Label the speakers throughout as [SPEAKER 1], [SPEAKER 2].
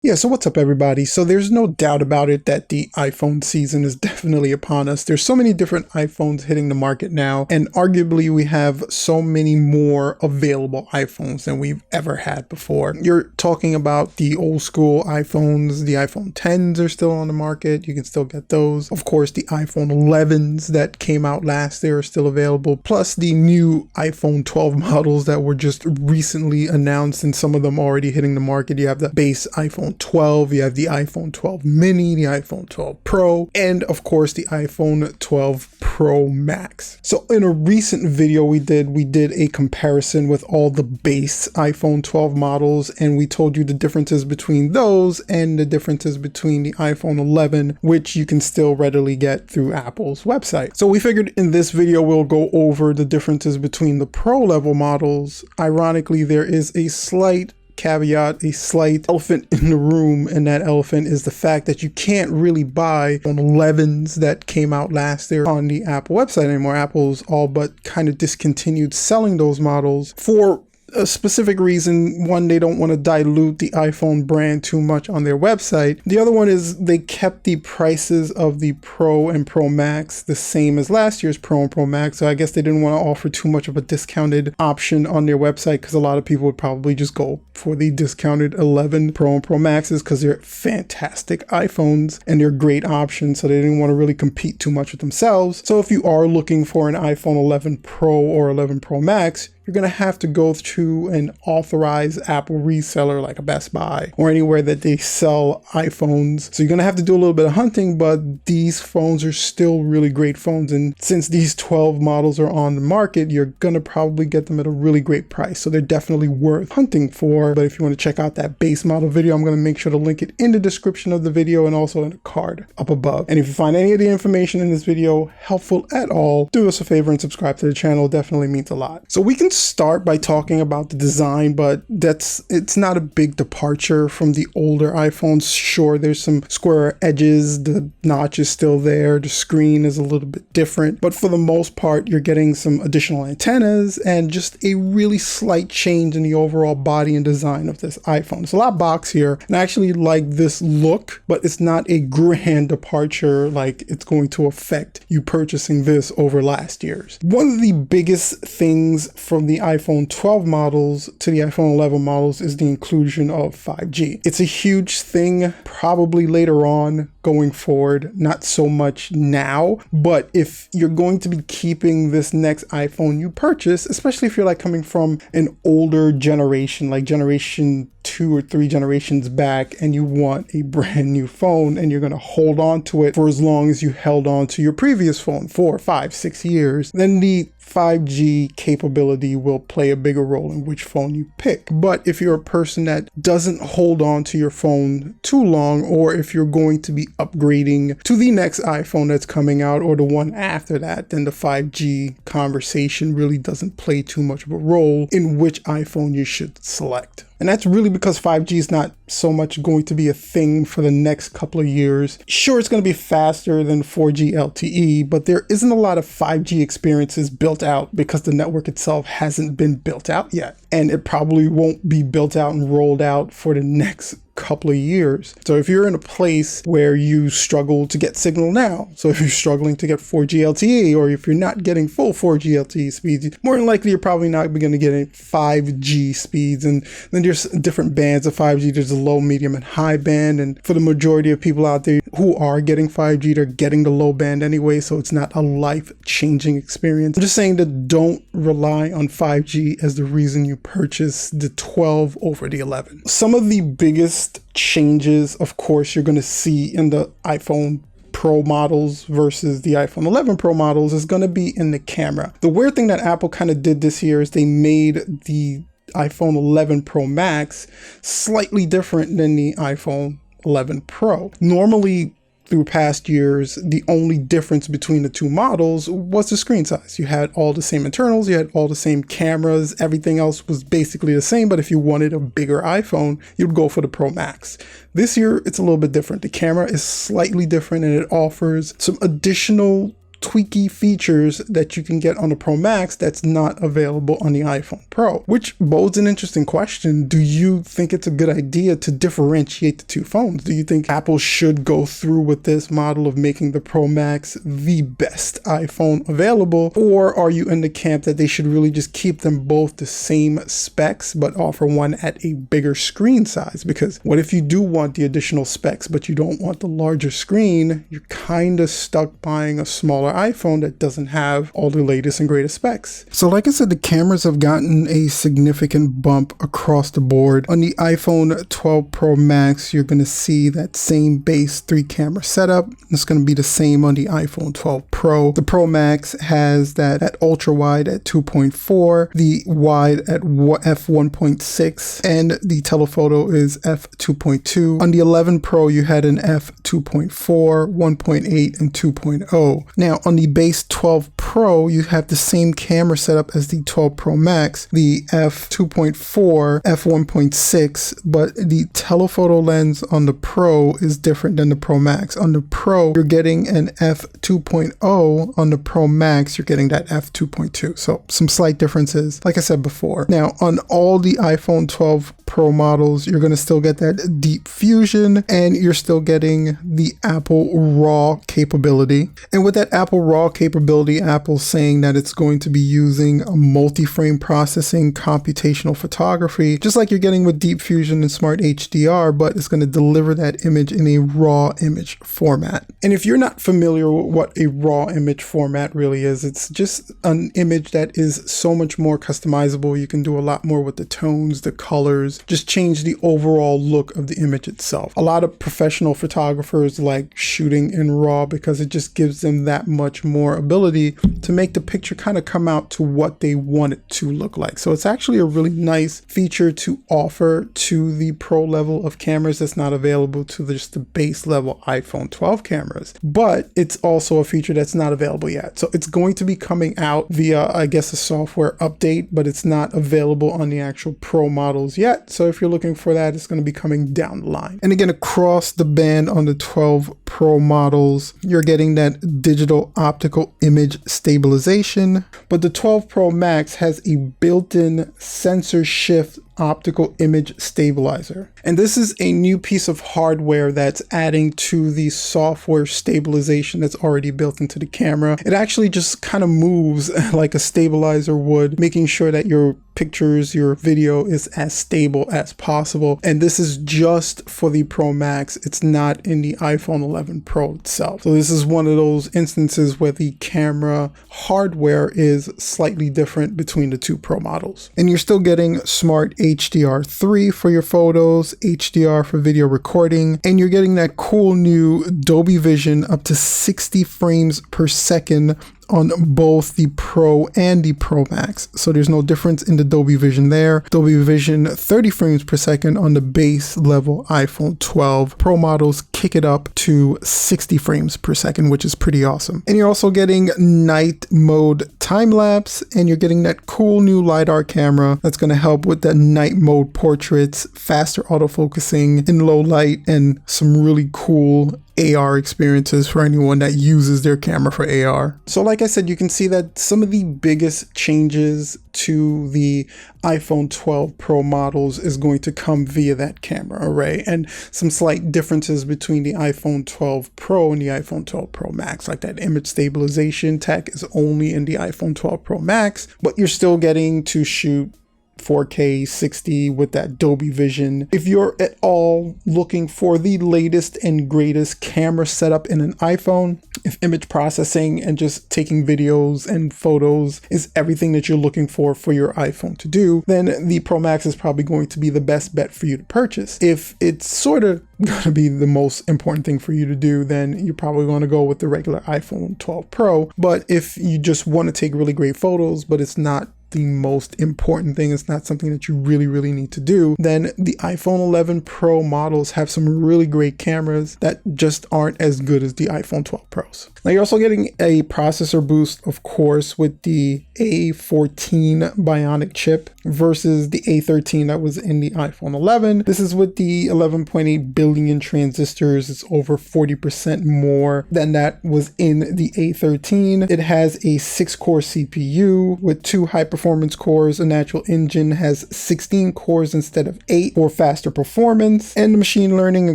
[SPEAKER 1] Yeah, so what's up everybody? So there's no doubt about it that the iPhone season is definitely upon us. There's so many different iPhones hitting the market now, and arguably we have so many more available iPhones than we've ever had before. You're talking about the old school iPhones, the iPhone 10s are still on the market. You can still get those. Of course, the iPhone 11s that came out last year are still available, plus the new iPhone 12 models that were just recently announced and some of them already hitting the market. You have the base iPhone 12, you have the iPhone 12 mini, the iPhone 12 Pro, and of course the iPhone 12 Pro Max. So in a recent video we did a comparison with all the base iPhone 12 models, and we told you the differences between those and the differences between the iPhone 11, which you can still readily get through Apple's website. So we figured in this video we'll go over the differences between the Pro level models. Ironically, there is a slight caveat, a slight elephant in the room, and that elephant is the fact that you can't really buy on 11s that came out last year on the Apple website anymore. Apple's all but kind of discontinued selling those models for a specific reason. One, they don't want to dilute the iPhone brand too much on their website. The other one is they kept the prices of the Pro and Pro Max the same as last year's Pro and Pro Max. So I guess they didn't want to offer too much of a discounted option on their website, because a lot of people would probably just go for the discounted 11 Pro and Pro Maxes because they're fantastic iPhones and they're great options. So they didn't want to really compete too much with themselves. So if you are looking for an iPhone 11 Pro or 11 Pro Max, you're going to have to go to an authorized Apple reseller like a Best Buy or anywhere that they sell iPhones. So you're going to have to do a little bit of hunting, but these phones are still really great phones. And since these 12 models are on the market, you're going to probably get them at a really great price. So they're definitely worth hunting for. But if you want to check out that base model video, I'm going to make sure to link it in the description of the video and also in the card up above. And if you find any of the information in this video helpful at all, do us a favor and subscribe to the channel. It definitely means a lot. So we can start by talking about the design, but it's not a big departure from the older iPhones. Sure, there's some square edges, the notch is still there, the screen is a little bit different, but for the most part you're getting some additional antennas and just a really slight change in the overall body and design of this iPhone. It's a lot boxier, and I actually like this look, but it's not a grand departure like it's going to affect you purchasing this over last year's. One of the biggest things from the iPhone 12 models to the iPhone 11 models is the inclusion of 5G. It's a huge thing probably later on going forward, not so much now, but if you're going to be keeping this next iPhone you purchase, especially if you're like coming from an older generation, like generation 2 or 3 generations back, and you want a brand new phone and you're going to hold on to it for as long as you held on to your previous phone, 4, 5, 6 years, then the 5G capability will play a bigger role in which phone you pick. But if you're a person that doesn't hold on to your phone too long, or if you're going to be upgrading to the next iPhone that's coming out or the one after that, then the 5G conversation really doesn't play too much of a role in which iPhone you should select. And that's really because 5G is not so much going to be a thing for the next couple of years. Sure, it's going to be faster than 4G LTE, but there isn't a lot of 5G experiences built out because the network itself hasn't been built out yet. And it probably won't be built out and rolled out for the next couple of years. So if you're in a place where you struggle to get signal now, so if you're struggling to get 4G LTE, or if you're not getting full 4G LTE speeds, more than likely you're probably not going to get 5G speeds. And then there's different bands of 5G. There's a low, medium, and high band. And for the majority of people out there who are getting 5G, they're getting the low band anyway, so it's not a life-changing experience. I'm just saying that don't rely on 5G as the reason you purchase the 12 over the 11. Some of the biggest changes, of course, you're going to see in the iPhone Pro models versus the iPhone 11 Pro models is going to be in the camera. The weird thing that Apple kind of did this year is they made the iPhone 11 Pro Max slightly different than the iPhone 11 Pro. Normally, through past years, the only difference between the two models was the screen size. You had all the same internals, you had all the same cameras, everything else was basically the same, but if you wanted a bigger iPhone, you'd go for the Pro Max. This year, it's a little bit different. The camera is slightly different and it offers some additional tweaky features that you can get on the Pro Max that's not available on the iPhone Pro, which bodes an interesting question. Do you think it's a good idea to differentiate the two phones? Do you think Apple should go through with this model of making the Pro Max the best iPhone available, or are you in the camp that they should really just keep them both the same specs but offer one at a bigger screen size? Because what if you do want the additional specs but you don't want the larger screen? You're kind of stuck buying a smaller iPhone that doesn't have all the latest and greatest specs. So like I said, the cameras have gotten a significant bump across the board. On the iPhone 12 Pro Max, you're going to see that same base 3-camera setup. It's going to be the same on the iPhone 12 Pro. The Pro Max has that ultra wide at 2.4, the wide at f1.6, and the telephoto is f2.2. On the 11 Pro, you had an f2.4, 1.8, and 2.0. Now on the base 12 Pro, you have the same camera setup as the 12 Pro Max, the f2.4, f1.6, but the telephoto lens on the Pro is different than the Pro Max. On the Pro, you're getting an f2.0. On the Pro Max, you're getting that f2.2. So some slight differences, like I said before. Now, on all the iPhone 12 Pro models, you're going to still get that deep fusion, and you're still getting the Apple RAW capability. And with that Apple RAW capability, Apple's saying that it's going to be using a multi-frame processing, computational photography, just like you're getting with deep fusion and smart HDR, but it's going to deliver that image in a raw image format. And if you're not familiar with what a raw image format really is, it's just an image that is so much more customizable. You can do a lot more with the tones, the colors, just change the overall look of the image itself. A lot of professional photographers like shooting in RAW because it just gives them that much more ability to make the picture kind of come out to what they want it to look like. So it's actually a really nice feature to offer to the pro level of cameras that's not available to just the base level iPhone 12 cameras. But it's also a feature that's not available yet. So it's going to be coming out via, I guess, a software update, but it's not available on the actual Pro models yet. So if you're looking for that, it's going to be coming down the line. And again, across the band on the 12 Pro models, you're getting that digital optical image stabilization, but the 12 Pro Max has a built-in sensor shift optical image stabilizer. And this is a new piece of hardware that's adding to the software stabilization that's already built into the camera. It actually just kind of moves like a stabilizer would, making sure that your pictures, your video is as stable as possible. And this is just for the Pro Max. It's not in the iPhone 11 Pro itself. So this is one of those instances where the camera hardware is slightly different between the two Pro models. And you're still getting smart HDR3 for your photos, HDR for video recording, and you're getting that cool new Dolby Vision up to 60 frames per second on both the Pro and the Pro Max. So there's no difference in the Dolby Vision there. Dolby Vision 30 frames per second on the base level iPhone 12. Pro models kick it up to 60 frames per second, which is pretty awesome. And you're also getting night mode time lapse, and you're getting that cool new LiDAR camera that's going to help with the night mode portraits, faster autofocusing in low light, and some really cool AR experiences for anyone that uses their camera for AR. So like I said, you can see that some of the biggest changes to the iPhone 12 Pro models is going to come via that camera array, and some slight differences between the iPhone 12 Pro and the iPhone 12 Pro Max, like that image stabilization tech is only in the iPhone 12 Pro Max, but you're still getting to shoot 4K 60 with that Dolby Vision. If you're at all looking for the latest and greatest camera setup in an iPhone, if image processing and just taking videos and photos is everything that you're looking for your iPhone to do, then the Pro Max is probably going to be the best bet for you to purchase. If it's sort of going to be the most important thing for you to do, then you're probably going to go with the regular iPhone 12 Pro. But if you just want to take really great photos, but it's not the most important thing, it's not something that you really need to do, then the iPhone 11 Pro models have some really great cameras that just aren't as good as the iPhone 12 Pros. Now you're also getting a processor boost, of course, with the A14 Bionic chip versus the A13 that was in the iPhone 11. This is with the 11.8 billion transistors. It's over 40% more than that was in the A13. It has a 6-core CPU with 2 high-performance cores. A natural engine has 16 cores instead of 8 for faster performance, and the machine learning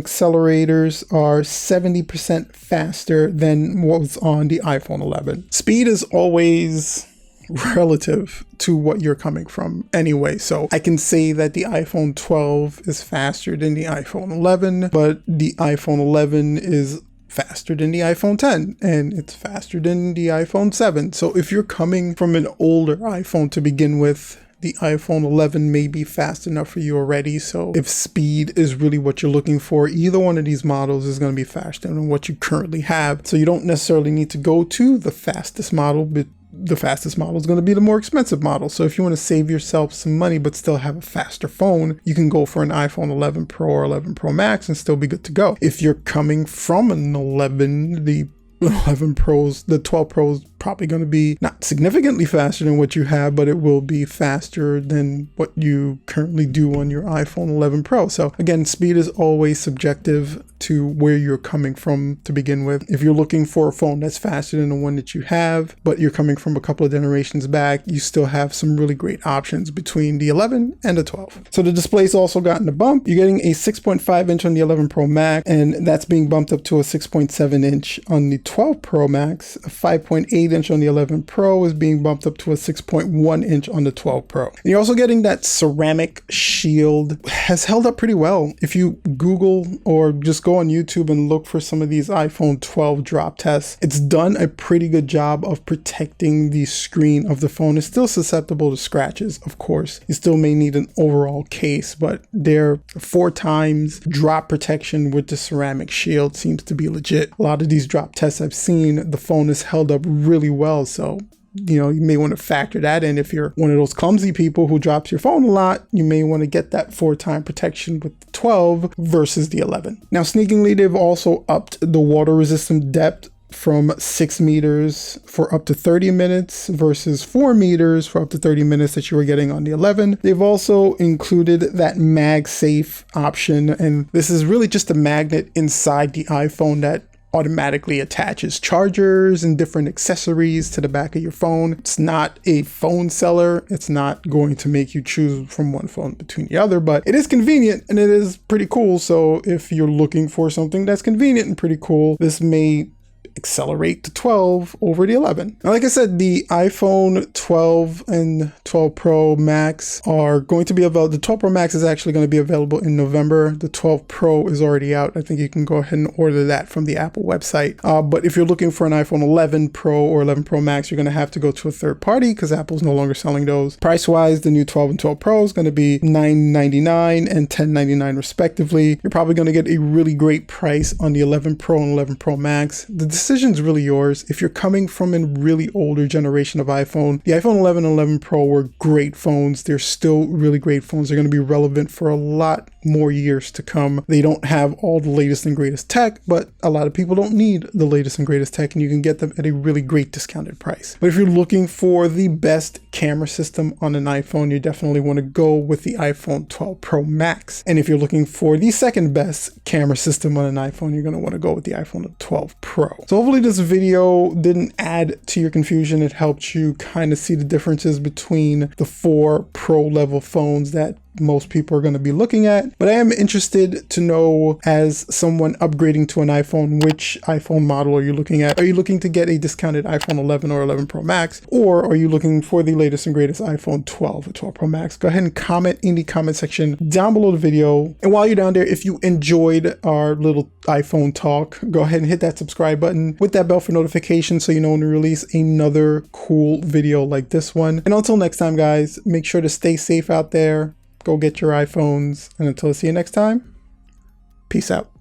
[SPEAKER 1] accelerators are 70% faster than what was on the iPhone 11. Speed is always relative to what you're coming from anyway, so I can say that the iPhone 12 is faster than the iPhone 11, but the iPhone 11 is faster than the iPhone 10, and it's faster than the iPhone 7. So if you're coming from an older iPhone to begin with, the iPhone 11 may be fast enough for you already. So if speed is really what you're looking for, either one of these models is going to be faster than what you currently have. So you don't necessarily need to go to the fastest model, but the fastest model is going to be the more expensive model. So if you want to save yourself some money but still have a faster phone, you can go for an iPhone 11 Pro or 11 Pro Max and still be good to go. If you're coming from an 11, the 11 Pros, the 12 Pros probably going to be not significantly faster than what you have, but it will be faster than what you currently do on your iPhone 11 Pro. So again, speed is always subjective to where you're coming from to begin with. If you're looking for a phone that's faster than the one that you have, but you're coming from a couple of generations back, you still have some really great options between the 11 and the 12. So the display's also gotten a bump. You're getting a 6.5 inch on the 11 Pro Max, and that's being bumped up to a 6.7 inch on the 12 Pro Max. A 5.8 inch on the 11 Pro is being bumped up to a 6.1 inch on the 12 Pro. And you're also getting that ceramic shield. Has held up pretty well. If you Google or just go on YouTube and look for some of these iPhone 12 drop tests, it's done a pretty good job of protecting the screen of the phone. It's still susceptible to scratches, of course. You still may need an overall case, but their 4 times drop protection with the ceramic shield seems to be legit. A lot of these drop tests I've seen, the phone is held up really well, so you may want to factor that in. If you're one of those clumsy people who drops your phone a lot, you may want to get that 4-time protection with the 12 versus the 11. Now, sneakingly, they've also upped the water resistant depth from 6 meters for up to 30 minutes versus 4 meters for up to 30 minutes that you were getting on the 11. They've also included that MagSafe option, and this is really just a magnet inside the iPhone that automatically attaches chargers and different accessories to the back of your phone. It's not a phone seller. It's not going to make you choose from one phone between the other, but it is convenient and it is pretty cool. So if you're looking for something that's convenient and pretty cool, this may accelerate the 12 over the 11. Now, like I said, the iPhone 12 and 12 Pro Max are going to be available. The 12 Pro Max is actually going to be available in November. The 12 Pro is already out. I think you can go ahead and order that from the Apple website. But if you're looking for an iPhone 11 Pro or 11 Pro Max, you're going to have to go to a third party because Apple's no longer selling those. Price-wise, the new 12 and 12 Pro is going to be $999 and $1099 respectively. You're probably going to get a really great price on the 11 Pro and 11 Pro Max. The decision's really yours. If you're coming from a really older generation of iPhone, the iPhone 11 and 11 Pro were great phones. They're still really great phones. They're going to be relevant for a lot more years to come. They don't have all the latest and greatest tech, but a lot of people don't need the latest and greatest tech, and you can get them at a really great discounted price. But if you're looking for the best camera system on an iPhone, you definitely want to go with the iPhone 12 Pro Max. And if you're looking for the second best camera system on an iPhone, you're going to want to go with the iPhone 12 Pro. So hopefully this video didn't add to your confusion. It helped you kind of see the differences between the 4 Pro level phones that most people are going to be looking at. But I am interested to know, as someone upgrading to an iPhone, which iPhone model are you looking at? Are you looking to get a discounted iPhone 11 or 11 Pro Max, or are you looking for the latest and greatest iPhone 12 or 12 Pro Max? Go ahead and comment in the comment section down below the video. And while you're down there, if you enjoyed our little iPhone talk, go ahead and hit that subscribe button with that bell for notifications so you know when we release another cool video like this one. And until next time, guys, make sure to stay safe out there. Go get your iPhones, and until I see you next time, peace out.